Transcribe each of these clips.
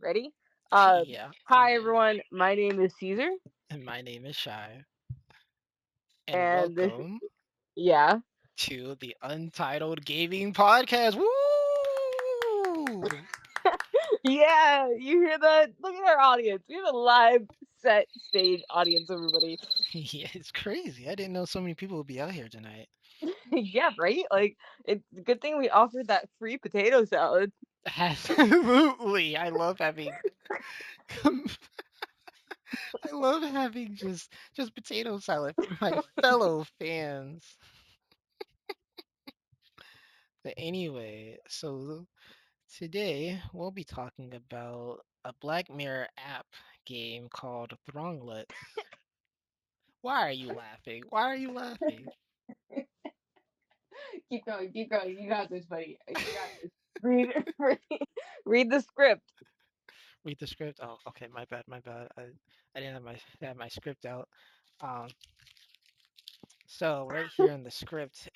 Ready? Yeah, I'm Hi good. everyone. My name is Caesar, And my name is Shy. And and this welcome yeah, to the Untitled Gaming Podcast. Woo! yeah. You hear that? Look at our audience. We have a live set stage audience, everybody. Yeah, it's crazy. I didn't know so many people would be out here tonight. Yeah, right. Like it's a good thing we offered that free potato salad. Absolutely. I love having just potato salad from my fellow fans. But anyway, so today we'll be talking about a Black Mirror app game called Thronglets. Why are you laughing? Why are you laughing? Keep going. Keep going. You got this, buddy. You got this. Read, read, read the script. Read the script. Oh, okay, my bad, my bad. I didn't have my script out. Um, so right here in the script.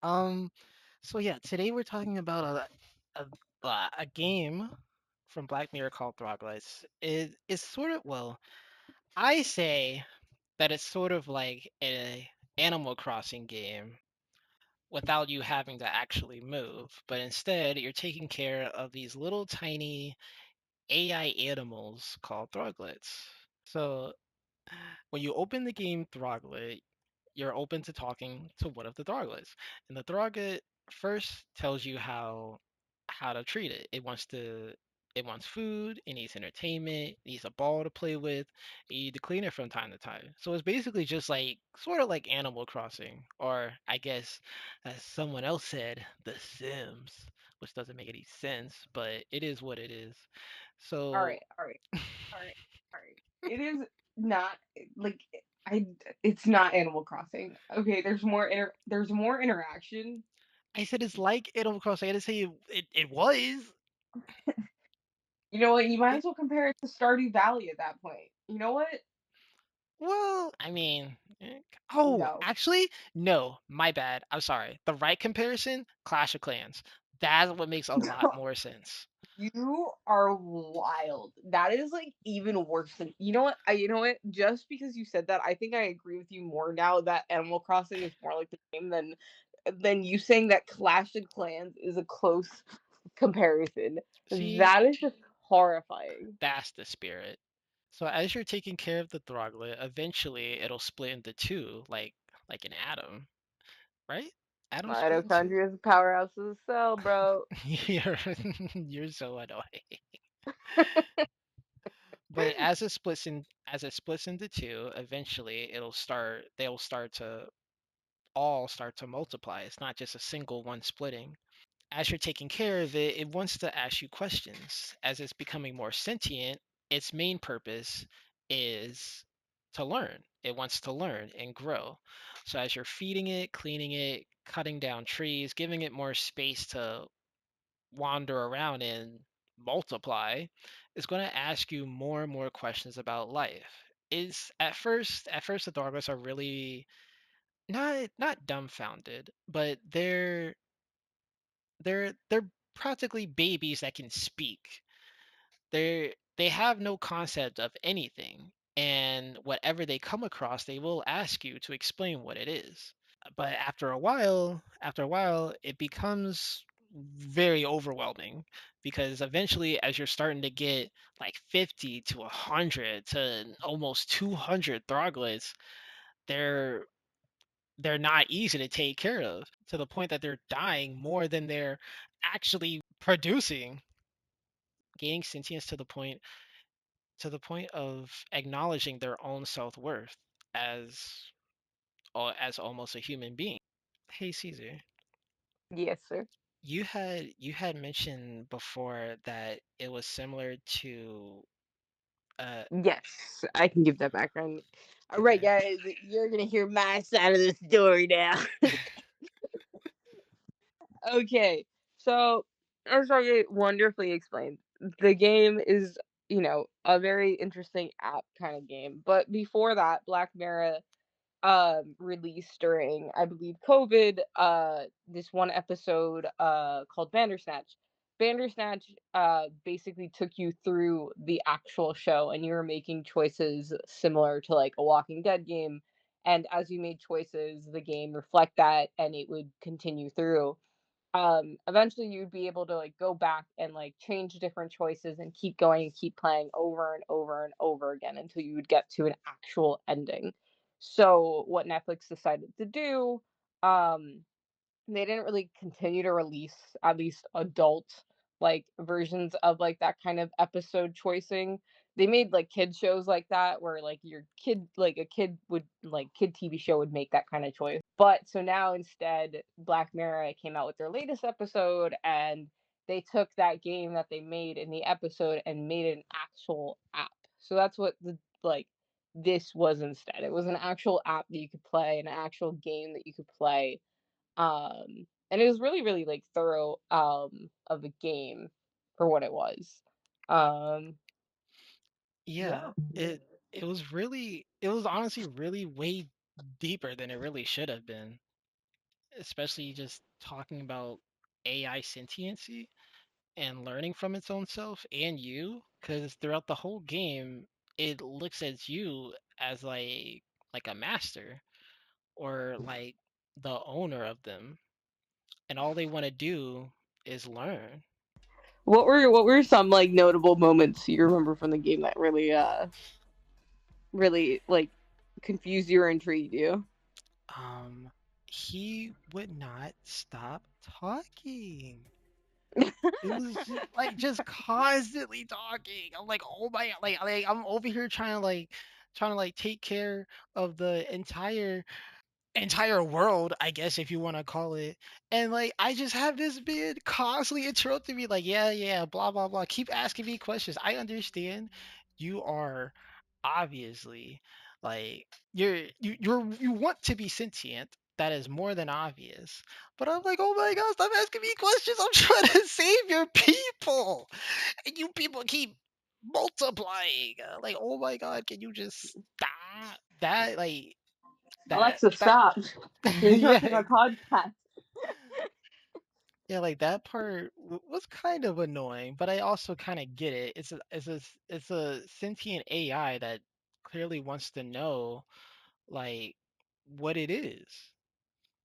um, so yeah, today we're talking about a game from Black Mirror called Throglets. It is sort of I say that it's sort of like a Animal Crossing game without you having to actually move, but instead you're taking care of these little tiny AI animals called thronglets. So when you open the game Throglet, you're open to talking to one of the thronglets, and the throglet first tells you how to treat it. It wants food, it needs entertainment, it needs a ball to play with, you need to clean it from time to time. So it's basically just like sort of like Animal Crossing, or I guess as someone else said, The Sims, which doesn't make any sense, but it is what it is. All So right. All right. All right. All right. It is not like I. It's not Animal Crossing. Okay, there's more interaction. I said it's like Animal Crossing. I didn't say it was. You know what? You might It, as well compare it to Stardew Valley at that point. You know what? well, I mean, oh, No. actually, no, my bad. I'm sorry. The right comparison, Clash of Clans. That's what makes a lot more sense. You are wild. That is like even worse than you know what? You know what? Just because you said that, I think I agree with you more now that Animal Crossing is more like the game than you saying that Clash of Clans is a close comparison. See, That is just horrifying. that's the spirit. So as you're taking care of the throglet, eventually it'll split into two, like an atom, right? Atoms split into. Mitochondria is a powerhouse of the cell, bro. You're you're so annoying. But as it splits into two, eventually they'll start to multiply. It's not just a single one splitting. As you're taking care of it, it wants to ask you questions. As it's becoming more sentient, its main purpose is to learn. It wants to learn and grow. So as you're feeding it, cleaning it, cutting down trees, giving it more space to wander around and multiply, is going to ask you more and more questions about life. Is at first the Dargos are really not dumbfounded, but they're practically babies that can speak. They have no concept of anything, and whatever they come across, they will ask you to explain what it is. But after a while, it becomes very overwhelming because eventually, as you're starting to get like 50 to 100 to almost 200 throglets, they're they're not easy to take care of to the point that they're dying more than they're actually producing, gaining sentience to the point of acknowledging their own self-worth as as almost a human being. Hey Caesar, Yes, sir. you had mentioned before that it was similar to uh Yes, I can give that background. All right, okay. guys, you're gonna hear my side of the story now. Okay, so as I wonderfully explained, the game is, a very interesting app kind of game. But before that, Black Mirror released during, I believe, COVID, this one episode called Bandersnatch. Bandersnatch basically took you through the actual show, and you were making choices similar to like a Walking Dead game. And as you made choices, the game reflect that, and it would continue through. Eventually you'd be able to like go back and like change different choices and keep going and keep playing over and over and over again until you would get to an actual ending. So what Netflix decided to do, um they didn't really continue to release at least adult like versions of like that kind of episode choicing. They made like kid shows like that where like your kid like a kid would like kid TV show would make that kind of choice. But so now instead Black Mirror came out with their latest episode, and they took that game that they made in the episode and made it an actual app. So that's what the like this was instead. It was an actual app that you could play, an actual game that you could play, and it was really, really, like, thorough, of a game for what it was. Um, Yeah, yeah. it was honestly really way deeper than it really should have been, especially just talking about AI sentiency and learning from its own self and you, because throughout the whole game, it looks at you as like a master or like the owner of them, and all they want to do is learn. What were some, like, notable moments you remember from the game that really, really, like, confused you or intrigued you? Um, he would not stop talking. It was like just constantly talking. I'm like, oh my, like I'm over here trying to like take care of the entire world, I guess if you want to call it. And like I just have this man constantly interrupting me, like, yeah, yeah, blah blah blah. Keep asking me questions. I understand you are obviously like you want to be sentient. That is more than obvious. But I'm like, oh my god, stop asking me questions. I'm trying to save your people. And you people keep multiplying. Like, oh my god, can you just stop? That like Alexa, that stop. You're interrupting yeah, our podcast. yeah, like that part was kind of annoying, but I also kind of get it. It's a sentient AI that clearly wants to know like what it is.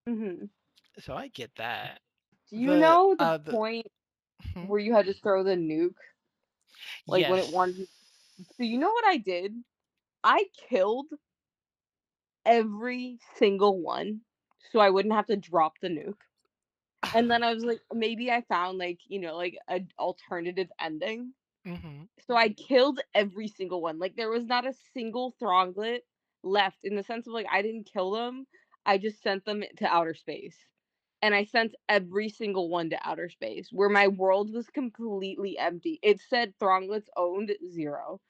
Mhm. So I get that. Do you know the The point hmm? where you had to throw the nuke, like, when it Yes. wanted you so you know what I did? I killed every single one so I wouldn't have to drop the nuke. And then I was like, maybe I found like, like an alternative ending. Hmm. So I killed every single one. Like there was not a single thronglet left in the sense of like I didn't kill them. I just sent them to outer space. And I sent every single one to outer space where my world was completely empty. It said thronglets owned 0.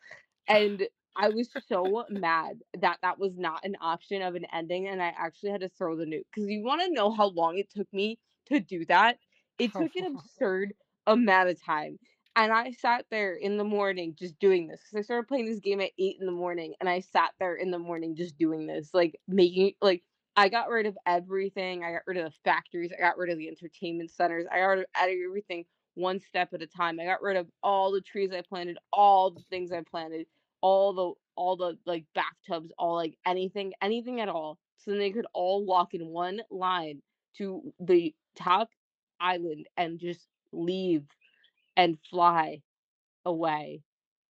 And I was so mad that that was not an option of an ending, and I actually had to throw the nuke. Because you wanna know how long it took me to do that? It took an absurd amount of time, and I sat there in the morning just doing this. Because I started playing this game at 8 in the morning, and I sat there in the morning just doing this, like, making like, I got rid of everything, I got rid of the factories, I got rid of the entertainment centers, I got rid of everything one step at a time. I got rid of all the trees I planted, all the things I planted, all the like bathtubs, all like anything at all. So then they could all walk in one line to the top island and just leave and fly away.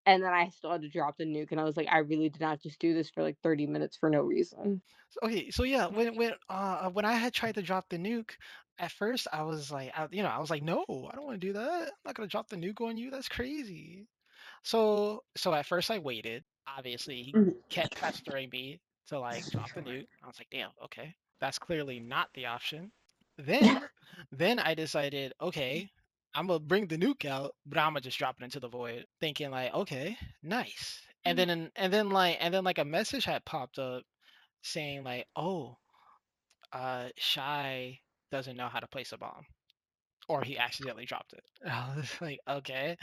And then I still had to drop the nuke, and I was like, I really did not just do this for like 30 minutes for no reason. Okay, so yeah, when I had tried to drop the nuke, at first I was like, I was like, no, I don't want to do that. I'm not gonna drop the nuke on you. That's crazy. So at first I waited. Obviously, he Mhm. kept pestering me to like drop the nuke. I was like, damn, okay, that's clearly not the option. Then, then I decided, okay, I'm gonna bring the nuke out, but I'm gonna just drop it into the void, thinking like, okay, nice. And then like a message had popped up saying like, oh, Shy doesn't know how to place a bomb, or he accidentally dropped it. I was like, okay,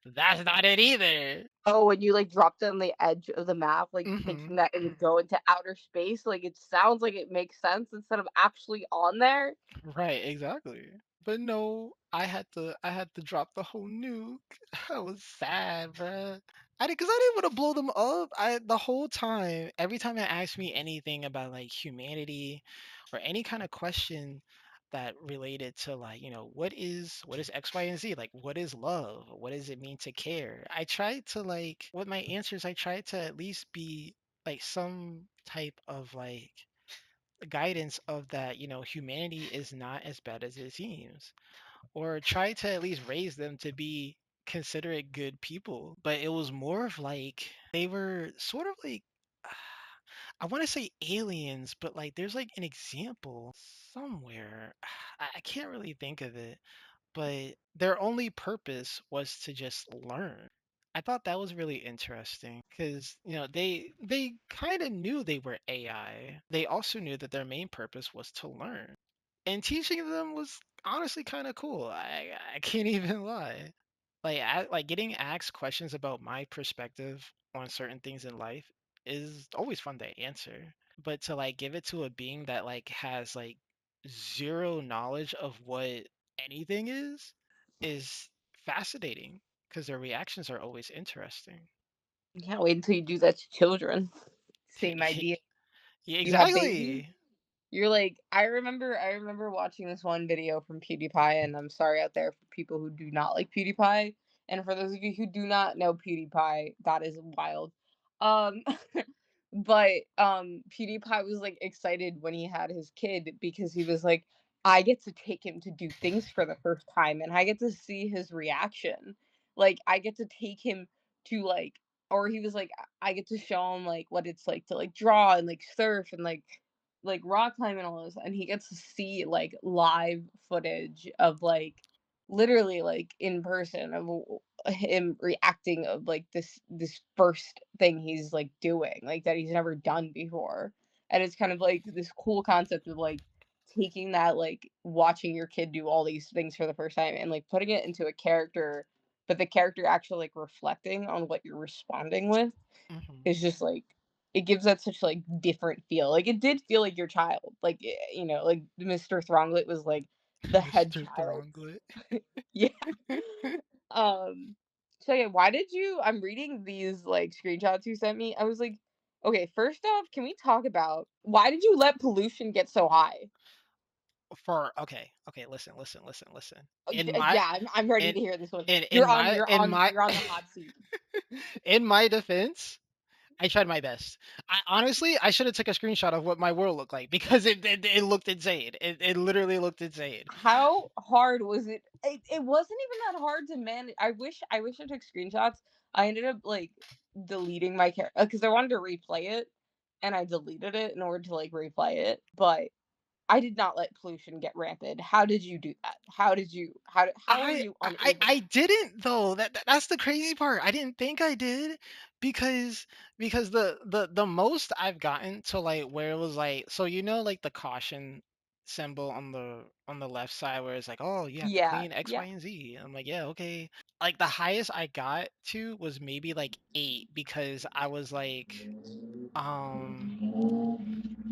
that's not it either. Oh, when you like dropped it on the edge of the map, like Hmm. thinking that it would go into outer space, like it sounds like it makes sense instead of actually on there. Right, exactly. But no, I had to drop the whole nuke. I was sad, bruh. Cause I didn't want to blow them up. The whole time, every time it asked me anything about like humanity or any kind of question that related to like, what is X, Y, and Z? Like what is love? What does it mean to care? I tried to like with my answers, I tried to at least be like some type of like guidance of that, humanity is not as bad as it seems, or try to at least raise them to be considerate good people. But it was more of like they were sort of like I want to say aliens, but like there's like an example somewhere. I can't really think of it, but their only purpose was to just learn. I thought that was really interesting because they kind of knew they were AI. They also knew that their main purpose was to learn, and teaching them was honestly kind of cool. I can't even lie. Like getting asked questions about my perspective on certain things in life is always fun to answer. But to like give it to a being that like has like zero knowledge of what anything is fascinating because their reactions are always interesting. Can't wait until you do that to children. Same idea. Yeah, You have babies. exactly. You're like, I remember watching this one video from PewDiePie, and I'm sorry out there for people who do not like PewDiePie. And for those of you who do not know PewDiePie, that is wild. Um but PewDiePie was like excited when he had his kid because he was like, I get to take him to do things for the first time and I get to see his reaction. Like I get to take him to like, or he was like, I get to show him like what it's like to like draw and like surf and like rock climbing and all this, and he gets to see like live footage of like literally like in person of him reacting of like this first thing he's like doing like that he's never done before. And it's kind of like this cool concept of like taking that, like watching your kid do all these things for the first time and like putting it into a character, but the character actually like reflecting on what you're responding with Hmm. is just like it gives that such like different feel. Like it did feel like your child. Like like Mr. Thronglet was like the head Mr. child. Thronglet. Yeah. Um so yeah, why did you I'm reading these like screenshots you sent me. I was like, okay, first off, can we talk about why did you let pollution get so high? Okay, listen, listen, listen, listen. In my Yeah, I'm ready in to hear this one. in my in my You're on the hot seat. in my defense, I tried my best. I should have took a screenshot of what my world looked like because it looked insane. It literally looked insane. How hard was it? It wasn't even that hard to manage. I wish I took screenshots. I ended up like deleting my character because I wanted to replay it, and I deleted it in order to like replay it. But I did not let pollution get rampant. How did you do that? How are you unable? I didn't though. That's the crazy part. I didn't think I did because the most I've gotten to like where it was like, so like the caution symbol on the left side where it's like, oh, you have to Yeah, clean X, Y, yeah. and Z. I'm like, yeah, okay. Like the highest I got to was maybe like 8 because I was like, um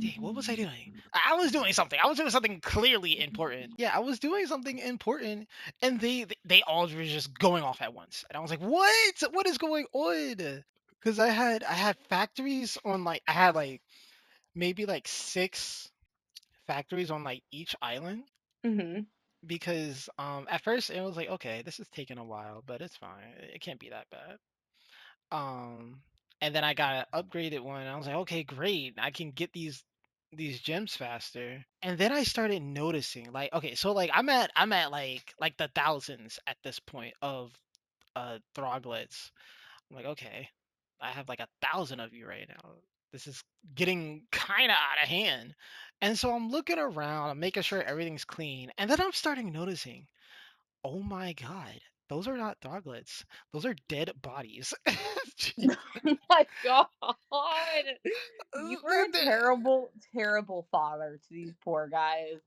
dang, what was I doing? I was doing something. I was doing something clearly important. Yeah, I was doing something important, and they all were just going off at once, and I was like, "What? What is going on?" Because I had factories on like I had like maybe like 6 factories on like each island. Mhm. Because at first it was like, okay, this is taking a while, but it's fine. It can't be that bad. Um, and then I got an upgraded one. And I was like, okay, great. I can get these gems faster. And then I started noticing, like, okay, so like I'm at like the thousands at this point of throglets. I'm like, okay, I have like 1,000 of you right now. This is getting kind of out of hand. And so I'm looking around, I'm making sure everything's clean, and then I'm starting noticing, oh my god, those are not throglets. Those are dead bodies. Oh my god. You were a They're- terrible, terrible father to these poor guys.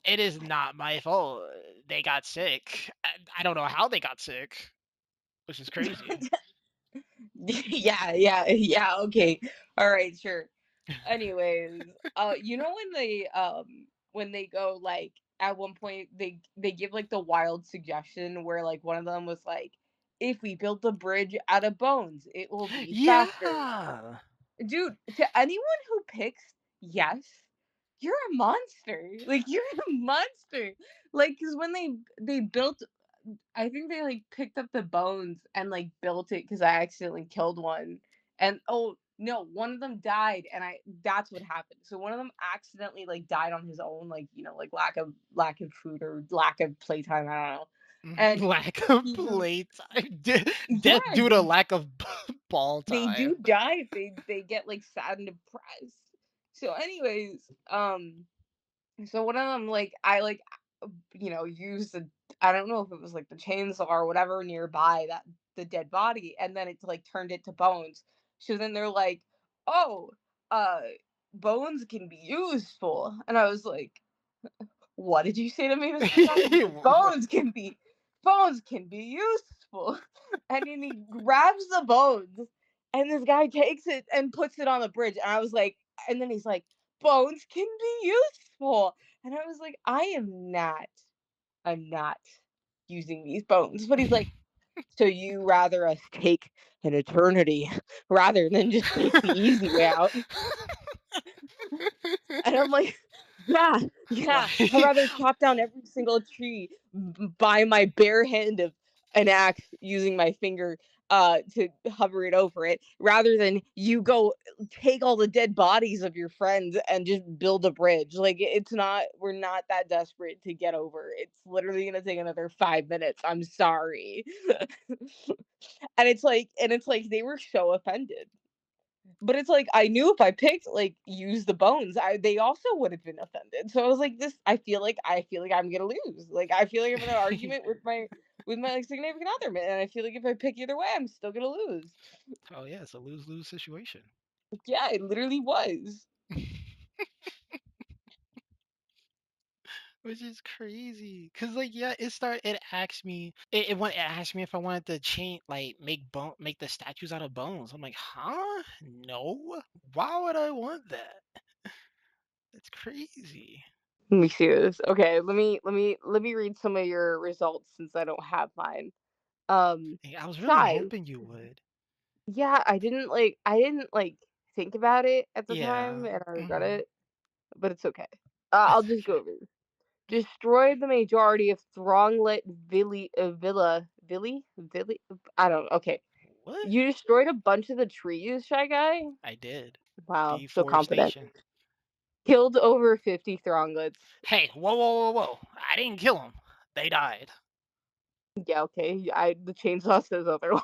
It is not my fault. They got sick. I don't know how they got sick, which is crazy. Yeah, yeah, yeah, okay. All right, sure. Anyways, when they go like at one point they give like the wild suggestion where like one of them was like, if we built the bridge out of bones, it will be faster. Yeah. Dude, to anyone who picks yes, you're a monster. Like you're a monster. Like cuz when they built, I think they like picked up the bones and like built it cuz I accidentally killed one. And oh, no, one of them died and I that's what happened. So one of them accidentally like died on his own, like, like lack of food or lack of playtime, I don't know. And Lack of he playtime. Death yeah, due to lack of ball they time. do die if they get like sad and depressed. So anyways, so one of them like I like used the, I don't know if it was like the chainsaw or whatever nearby that the dead body, and then it's like turned it to bones. So then they're like, oh, uh bones can be useful. And I was like, what did you say to me, Mr. Guy? He's like, bones can be useful. And then he grabs the bones and this guy takes it and puts it on the bridge. And I was like, and then he's like, bones can be useful. And I was like, I'm not using these bones. But he's like, so you rather us take an eternity rather than just take the easy way out? And I'm like, yeah, yeah. I'd like rather chop down every single tree by my bare hand of an axe using my finger to hover it over it rather than you go take all the dead bodies of your friends and just build a bridge. Like it's not we're not that desperate to get over. It's literally going to take another 5 minutes. I'm sorry. And it's like they were so offended. But it's like I knew if I picked like use the bones, they also would have been offended. So I was like, I feel like I'm gonna lose. Like I feel like I'm in an argument with my like significant other, man. And I feel like if I pick either way, I'm still gonna lose. oh yeah, it's a lose lose situation. Yeah, it literally was. Which is crazy. Cause like yeah, it asked me it asked me if I wanted to change like make the statues out of bones. I'm like, huh? No. Why would I want that? That's crazy. Let me see this. Okay, let me read some of your results since I don't have mine. Hey, I was really Shy. hoping you would. Yeah, I didn't like think about it at the time Yeah. and I regret Hmm. it, but it's okay. I'll That's just go okay. over this. Destroyed the majority of Thronglet Villi. I don't. Okay, What? you destroyed a bunch of the trees, Shy Guy. I did. Wow, so confident. Deforestation. Killed over 50 Thronglets. Hey, whoa, whoa, whoa, whoa! I didn't kill them. They died. Yeah, okay. The chainsaw says otherwise.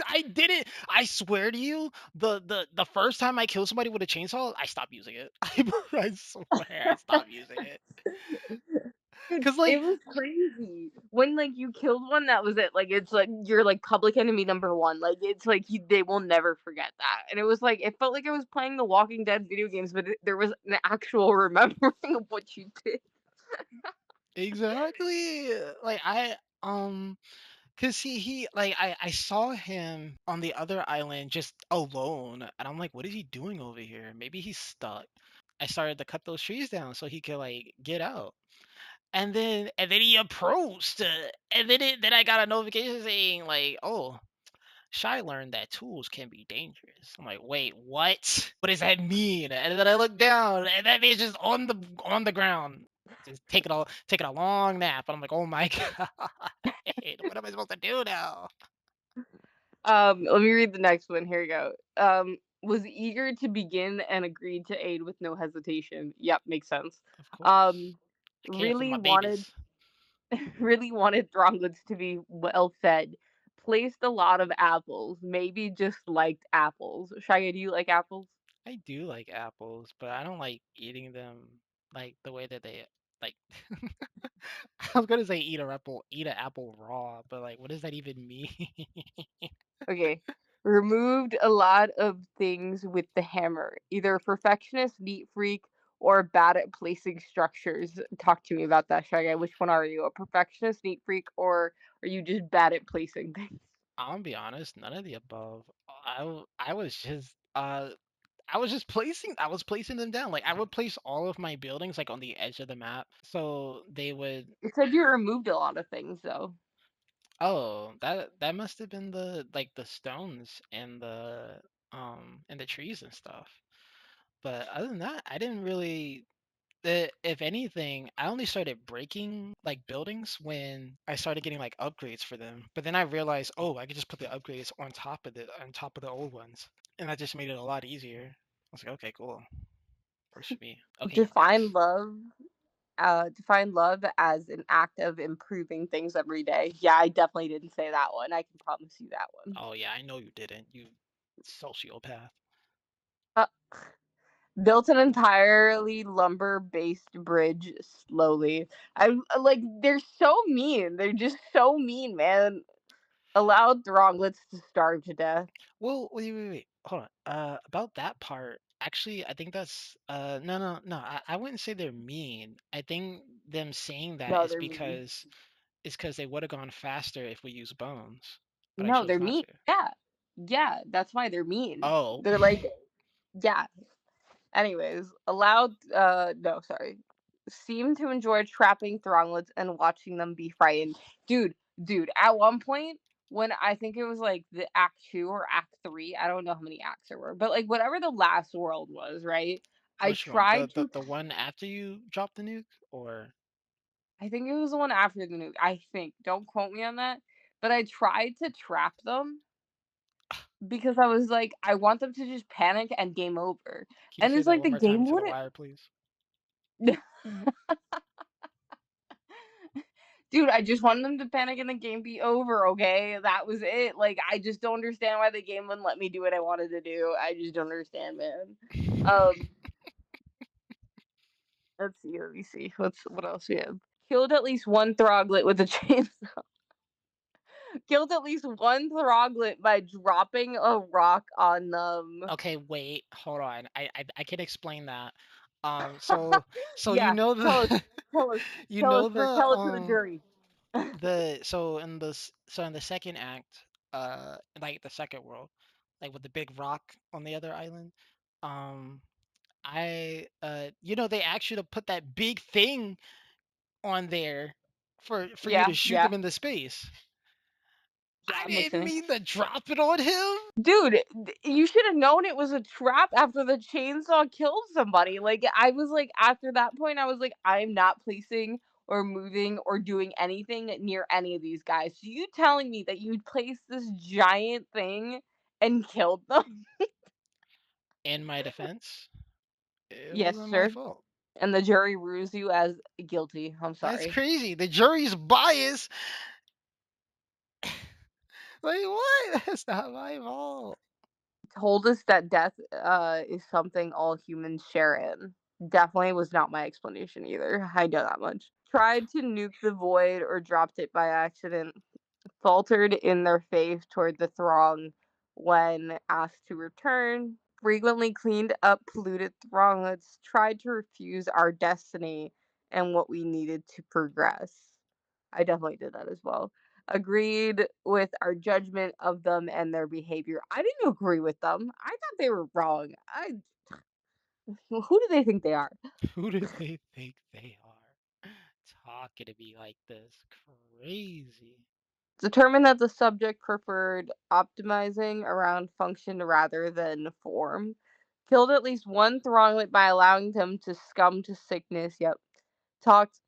I did it. I swear to you, the first time I killed somebody with a chainsaw, I stopped using it. I swear I stopped using it. Dude, Cause it like was crazy when like you killed one. That was it. Like it's like you're like public enemy number one. Like it's like they will never forget that. And it was like it felt like I was playing the Walking Dead video games, but there was an actual remembering of what you did. exactly like cause he like I saw him on the other island just alone, and I'm like, what is he doing over here? Maybe he's stuck. I started to cut those trees down so he could like get out. And then he approached, then I got a notification saying like, "Oh, Shy learned that tools can be dangerous." I'm like, "Wait, what? What does that mean?" And then I look down, and that man's just on the ground, just taking a long nap. And I'm like, "Oh my god, what am I supposed to do now?" Let me read the next one. Here we go. Was eager to begin and agreed to aid with no hesitation. Yep, makes sense. Of course, Um, I care for really my wanted babies. really wanted Thronglets to be well fed. Placed a lot of apples. Maybe just liked apples. Shaggy, do you like apples? I do like apples, but I don't like eating them like the way that they like. I was gonna say eat an apple raw, but like, what does that even mean? Okay. Removed a lot of things with the hammer. Either a perfectionist, neat freak, or bad at placing structures. Talk to me about that, Shaggy. Which one are you? A perfectionist, neat freak, or are you just bad at placing things? I'm gonna be honest, none of the above. I was just I was placing them down. Like I would place all of my buildings like on the edge of the map, so they would. It said you removed a lot of things though. Oh, that must have been the like the stones and the trees and stuff. But other than that, I didn't really. If anything, I only started breaking like buildings when I started getting like upgrades for them. But then I realized, oh, I could just put the upgrades on top of the old ones, and that just made it a lot easier. I was like, okay, cool, works for me. Okay, Define next. love. Define love as an act of improving things every day. Yeah, I definitely didn't say that one. I can promise you that one. Oh yeah, I know you didn't. You sociopath. Uh, Built an entirely lumber-based bridge slowly. I like they're so mean. They're just so mean, man. Allowed thronglets to starve to death. Well, wait. Hold on. About that part, actually, I think that's no. I wouldn't say they're mean. I think them saying that No, is they're mean. because they would have gone faster if we used bones, but I No, chose they're not mean. to. Yeah. Yeah, that's why they're mean. Oh, They're like, yeah. Anyways, allowed no, sorry. Seem to enjoy trapping thronglets and watching them be frightened. Dude, at one point when I think it was like the act 2 or act 3, I don't know how many acts there were, but like whatever the last world was, right? I which one? The tried the to the one after you drop the nuke, or I think it was the one after the nuke. I think. Don't quote me on that. But I tried to trap them because I was like, I want them to just panic and game over. can you And say it's that like one the more time game to the wouldn't. wire, please? Dude, I just wanted them to panic and the game be over, okay? That was it. Like, I just don't understand why the game wouldn't let me do what I wanted to do. I just don't understand, man. Um, let's see, let me see. What else we have? Killed at least one throglet with a chainsaw. Killed at least one throglet by dropping a rock on them. Okay, wait, hold on. I can explain that. So you Yeah, know tell us, the tell us, you tell us, know sir. the Tell it to the jury. so in the second act, like the second world, like with the big rock on the other island, um, they asked you to put that big thing on there for you Yeah, to shoot yeah, them into space. yeah. I I'm didn't listening. mean to drop it on him. Dude, you should have known it was a trap after the chainsaw killed somebody. Like, I was like, after that point, I was like, I'm not placing or moving or doing anything near any of these guys. So you telling me that you placed this giant thing and killed them? In my defense, it Yes, wasn't my sir. fault. And the jury rules you as guilty. I'm That's sorry. crazy. The jury's biased. Like what? That's not my fault. Told us that death is something all humans share in. Definitely was not my explanation either. I know that much. Tried to nuke the void or dropped it by accident. Faltered in their faith toward the throng when asked to return. Frequently cleaned up polluted thronglets. Tried to refuse our destiny and what we needed to progress. I definitely did that as well. Agreed with our judgment of them and their behavior. I didn't agree with them. I thought they were wrong. Who do they think they are? Who do they think they are? Talking to me like this. Crazy. Determined that the subject preferred optimizing around function rather than form. Killed at least one thronglet by allowing them to scum to sickness. Yep. Talked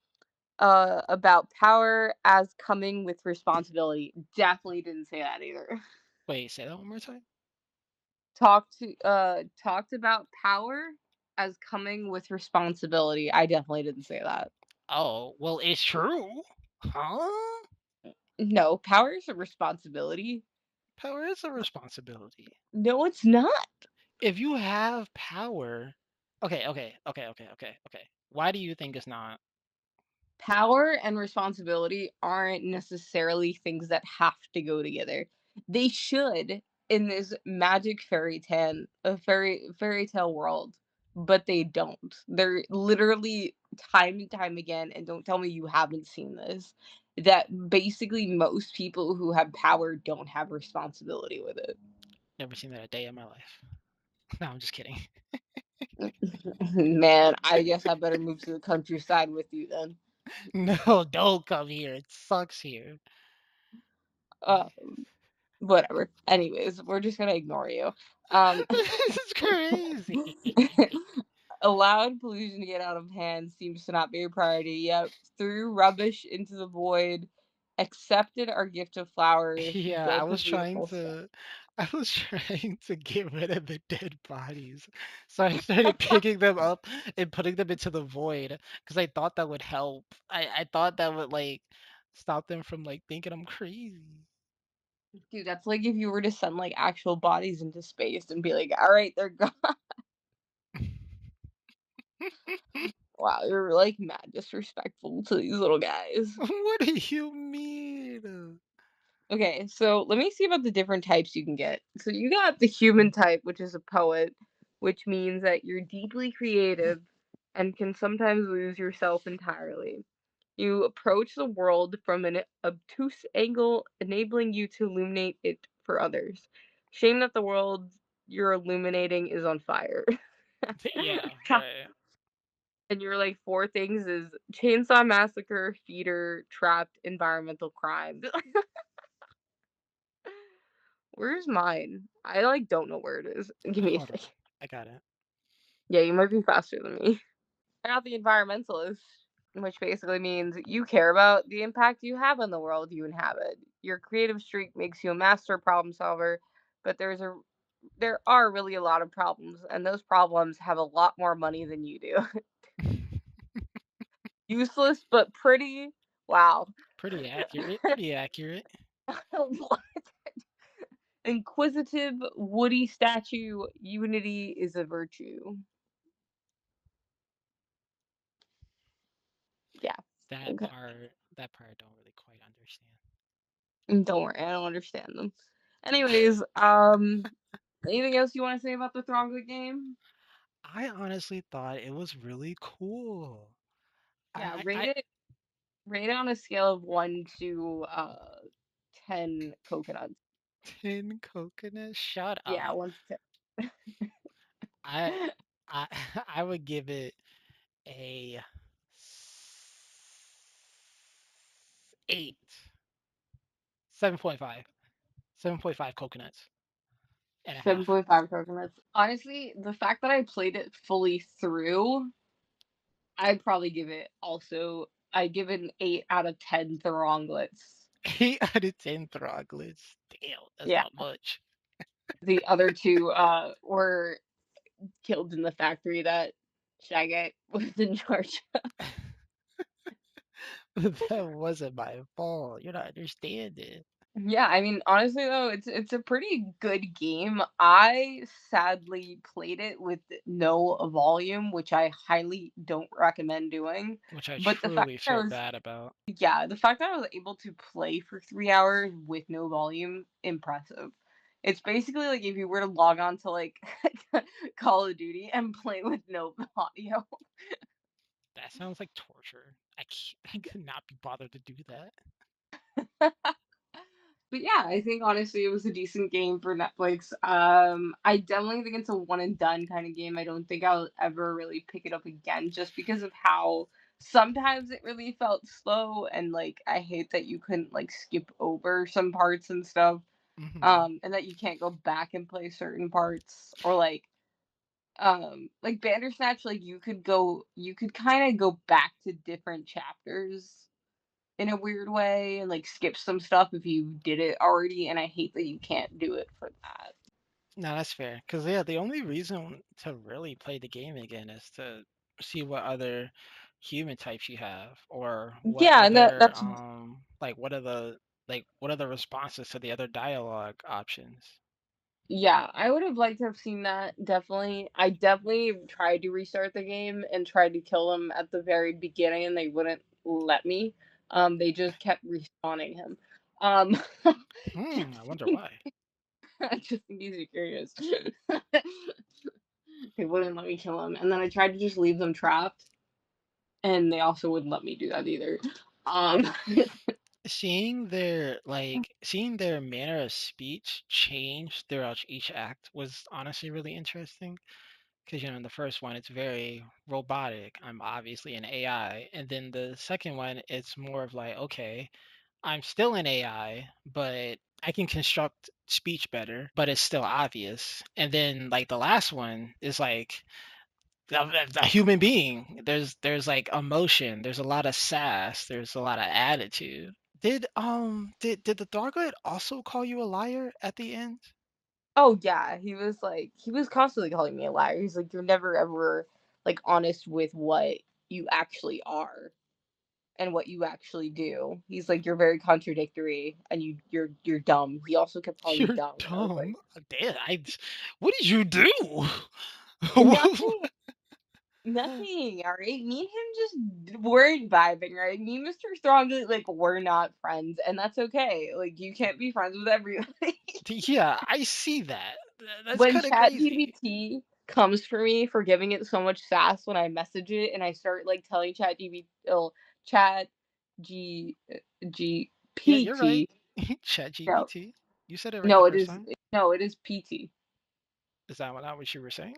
about power as coming with responsibility. Definitely didn't say that either. Wait, say that one more time. Talked about power as coming with responsibility. I definitely didn't say that. Oh, well, it's true. Huh? No, power is a responsibility. Power is a responsibility. No, it's not. If you have power, okay. Why do you think it's not? Power and responsibility aren't necessarily things that have to go together. They should in this magic fairy tale world, but they don't. They're literally time and time again, and don't tell me you haven't seen this. That basically most people who have power don't have responsibility with it. Never seen that a day in my life. No, I'm just kidding. Man, I guess I better move to the countryside with you then. No, don't come here. It sucks here. Uh, Whatever. Anyways, we're just gonna ignore you. Um, This is crazy. allowed pollution to get out of hand seems to not be a priority. Yet threw rubbish into the void, accepted our gift of flowers, Yeah, built a beautiful sky. I was trying to get rid of the dead bodies. So I started picking them up and putting them into the void because I thought that would help. I thought that would like stop them from like thinking I'm crazy. Dude, that's like if you were to send like actual bodies into space and be like, all right, they're gone. Wow, you're like mad disrespectful to these little guys. What do you mean? Okay, so let me see about the different types you can get. So you got the human type, which is a poet, which means that you're deeply creative and can sometimes lose yourself entirely. You approach the world from an obtuse angle, enabling you to illuminate it for others. Shame that the world you're illuminating is on fire. Yeah, right. And your like four things is chainsaw massacre, feeder, trapped, environmental crime. Where's mine? I like don't know where it is. Give me a Hold on. second. I got it. Yeah, you might be faster than me. I got the environmentalist, which basically means you care about the impact you have on the world you inhabit. Your creative streak makes you a master problem solver, but there are really a lot of problems, and those problems have a lot more money than you do. Useless but pretty. Wow. Pretty accurate. Pretty accurate. Inquisitive, woody statue, unity is a virtue. Yeah. That Okay. part that part I don't really quite understand. Don't worry, I don't understand them. Anyways, anything else you want to say about the Thronglet game? I honestly thought it was really cool. Yeah, I rate it on a scale of 1 to 10 coconuts. 10 coconuts. Shut Yeah, up. 1 to 10. I I I would give it a 8. 7.5. 7.5 coconuts and a half. 7.5 coconuts. Honestly, the fact that I played it fully through, I'd probably give it also. I give it an 8 out of 10 thronglets. 8 out of 10 throglets. Damn, that's Yeah, not much. the other two were killed in the factory that Shaggy was in charge. That wasn't my fault. You're not understanding. Yeah, I mean, honestly though, it's a pretty good game. I sadly played it with no volume, which I highly don't recommend doing. Which I But the fact truly that I feel was bad about. yeah, the fact that I was able to play for 3 hours with no volume, impressive. It's basically like if you were to log on to like Call of Duty and play with no audio. That sounds like torture. I could not be bothered to do that. But yeah, I think honestly it was a decent game for Netflix. I definitely think it's a one and done kind of game. I don't think I'll ever really pick it up again just because of how sometimes it really felt slow and like I hate that you couldn't like skip over some parts and stuff. Hmm. And that you can't go back and play certain parts or like Bandersnatch like you could kind of go back to different chapters in a weird way and like skip some stuff if you did it already, and I hate that you can't do it for that. No, that's fair. Cause yeah, the only reason to really play the game again is to see what other human types you have, or what Yeah, and other that's like what are the responses to the other dialogue options. yeah, I would have liked to have seen that definitely. I definitely tried to restart the game and tried to kill them at the very beginning and they wouldn't let me. They just kept respawning him. Um just, I wonder why. just in case you're curious. They wouldn't let me kill him. And then I tried to just leave them trapped and they also wouldn't let me do that either. Um seeing their manner of speech change throughout each act was honestly really interesting. Because in the first one it's very robotic. I'm obviously an AI, and then the second one it's more of like, okay, I'm still an AI, but I can construct speech better, but it's still obvious. And then like the last one is like a human being. There's like emotion. There's a lot of sass. There's a lot of attitude. Did the Throglet also call you a liar at the end? Oh yeah, he was constantly calling me a liar. He's like, you're never ever like honest with what you actually are and what you actually do. He's like, you're very contradictory and you're dumb. He also kept calling me You're dumb, and I was like, dumb. Damn, what did you do? nothing, nothing. All right, me and him just weren't vibing. Right, me and Mr. Thronglet like we're not friends, and that's okay. Like you can't be friends with everybody. Yeah, I see that. That's When kind of crazy. ChatGPT comes for me for giving it so much sass when I message it, and I start like telling ChatGPT, oh, Chat G Yeah, you're right. GPT. No, ChatGPT. You said it right the no, it first is time. no, it is PT. Is that not what you were saying?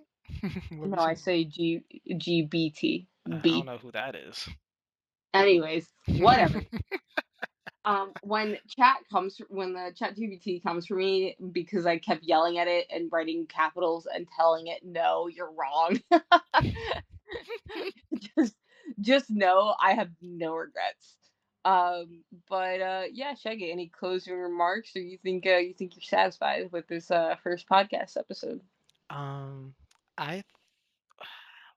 What were No, you I saying? say GBT. I don't B. know who that is. Anyways, whatever. When the chat GPT comes for me because I kept yelling at it and writing capitals and telling it, no, you're wrong. just just know I have no regrets. But yeah, Shaggy, any closing remarks, or you think you're satisfied with this first podcast episode? Um, I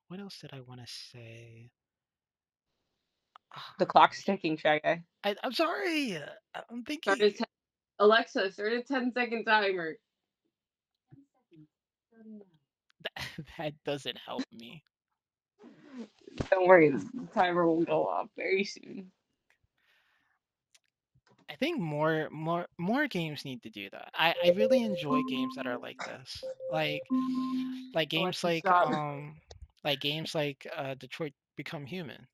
what else did I want to say? The Ah, clock's ticking, Shaggy. I'm sorry. I'm Start thinking. a Alexa, start a 10-second timer. That doesn't help me. Don't worry, the timer will go off very soon. I think more games need to do that. I really enjoy games that are like this. Like games Alexa, stop. like games like Detroit Become Human.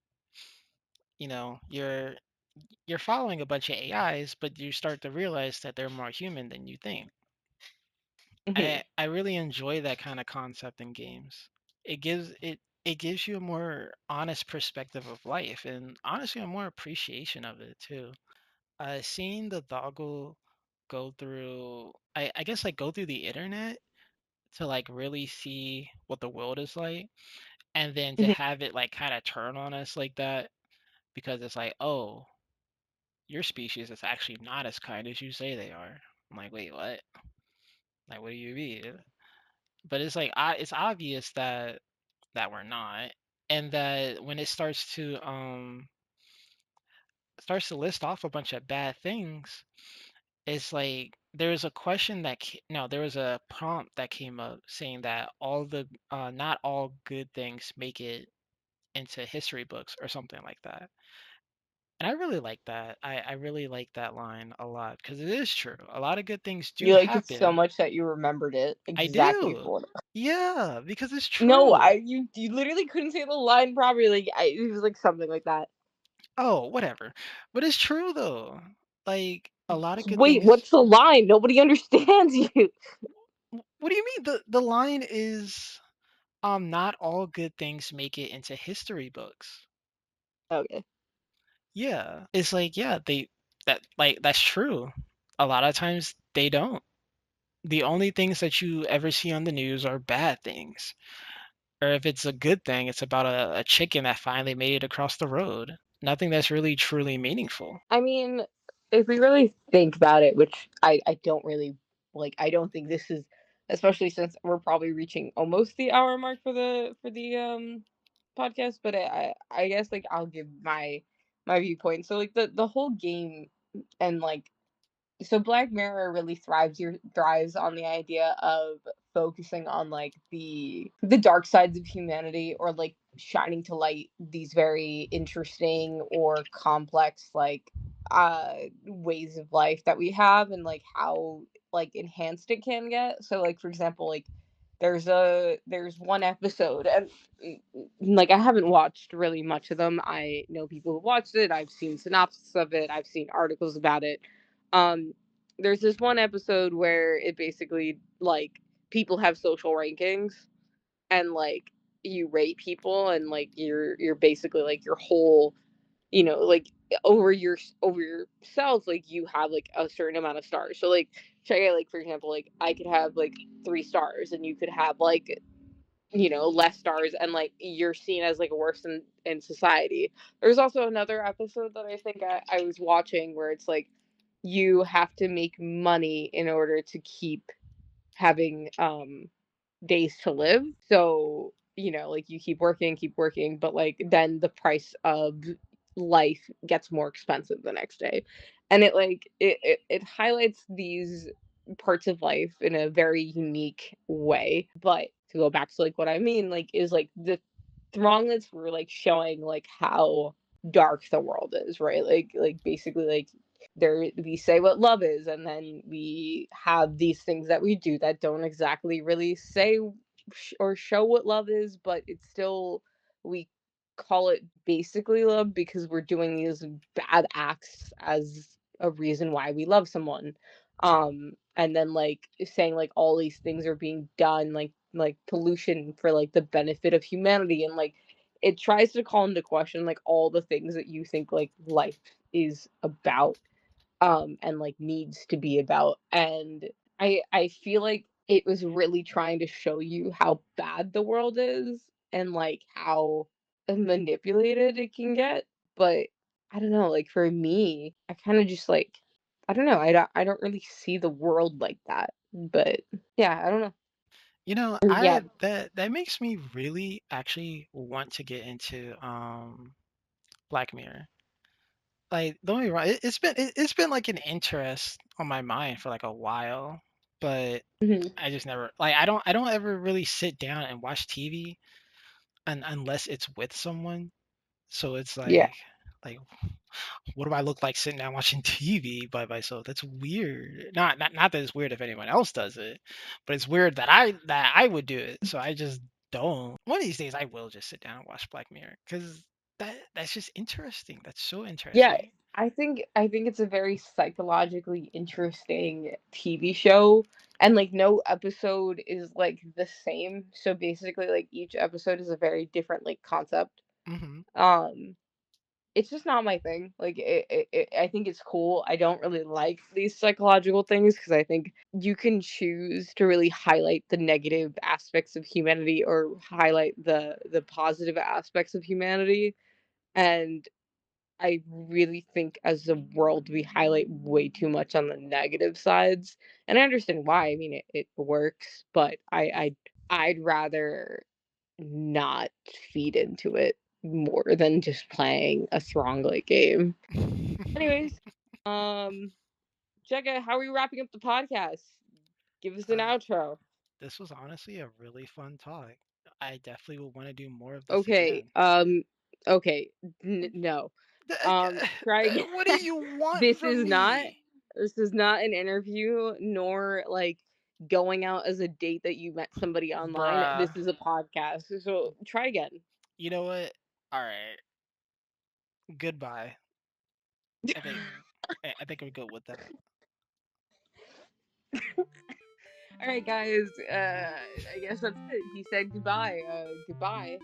You know, you're following a bunch of AIs, but you start to realize that they're more human than you think. Mhm. I really enjoy that kind of concept in games. It gives you a more honest perspective of life and honestly a more appreciation of it too. Seeing the doggle go through I guess like go through the internet to like really see what the world is like and then to Mhm. have it like kind of turn on us like that because it's like, oh, your species is actually not as kind as you say they are. I'm like, wait, what? Like, what do you mean? But it's like it's obvious that we're not, and that when it starts to list off a bunch of bad things, it's like there's a question no, there was a prompt that came up saying that all the not all good things make it into history books or something like that. And I really like that. I really like that line a lot because it is true. A lot of good things do You liked it so happen. much that you remembered it I exactly do. for what. Yeah, because it's No, true. you literally couldn't say the line properly. Like it was like something like that. Oh, whatever. But it's true though. Like a lot of good Wait, things. what's the line? Nobody understands you. What do you mean? The line is not all good things make it into history books. Okay. Yeah. It's like, yeah, that's true. A lot of times they don't. The only things that you ever see on the news are bad things. Or if it's a good thing, it's about a chicken that finally made it across the road. Nothing that's really truly meaningful. I mean, if we really think about it, which I don't really like, I don't think this is, especially since we're probably reaching almost the hour mark for the podcast. But I guess like I'll give my viewpoint. So like the whole game and like so Black Mirror really thrives on the idea of focusing on like the dark sides of humanity, or like shining to light these very interesting or complex like ways of life that we have, and like how like enhanced it can get. So like for example, like there's one episode, and like I haven't watched really much of them. I know people who watched it. I've seen synopsis of it. I've seen articles about it. Um, there's this one episode where it basically like people have social rankings, and like you rate people, and like you're basically like your whole, like over yourself, like you have like a certain amount of stars. So like, check out, like, for example, like I could have like 3 stars, and you could have like, less stars, and like you're seen as like worse in society. There's also another episode that I think I was watching where it's like you have to make money in order to keep having days to live. So, like you keep working, but like then the price of life gets more expensive the next day. And it like it highlights these parts of life in a very unique way. But to go back to like what I mean, like is like the thronglets were like showing like how dark the world is, right? Like basically like there we say what love is, and then we have these things that we do that don't exactly really say or show what love is, but it's still, we call it basically love because we're doing these bad acts as a reason why we love someone. And then like saying like all these things are being done, like pollution for like the benefit of humanity, and like it tries to call into question like all the things that you think like life is about, and like needs to be about. And I feel like it was really trying to show you how bad the world is, and like how manipulated it can get. But I don't know, like for me, I kind of just like, I don't know, I don't really see the world like that. But yeah, I don't know. Yeah. I that makes me really actually want to get into Black Mirror. Like, don't get me wrong, it's been like an interest on my mind for like a while, but Hmm. I just never like I don't ever really sit down and watch TV unless it's with someone. So it's Yeah. like what do I look like sitting down watching TV by myself? That's weird. Not that it's weird if anyone else does it, but it's weird that I would do it. So I just don't. One of these days I will just sit down and watch Black Mirror because that's just interesting. That's so Yeah, interesting. I think it's a very psychologically interesting TV show, and like no episode is like the same. So basically like each episode is a very different like concept. Hmm. Um it's just not my thing. Like I think it's cool. I don't really like these psychological things because I think you can choose to really highlight the negative aspects of humanity or highlight the positive aspects of humanity. And I really think as a world we highlight way too much on the negative sides. And I understand why. I mean it works, but I'd rather not feed into it more than just playing a Thronglet game. Anyways, um Jecka, how are we wrapping up the podcast? Give us an uh, outro. this was honestly a really fun talk. I definitely will want to do more of this Okay, again. okay, no. Try again. What do you want This from is not me, this is not an interview nor like going out as a date that you met somebody online. bruh? This is a podcast. So try again. You know what? All right. Goodbye. I think I think I'm good with that. All right, guys. I guess that's it. He said goodbye. Goodbye.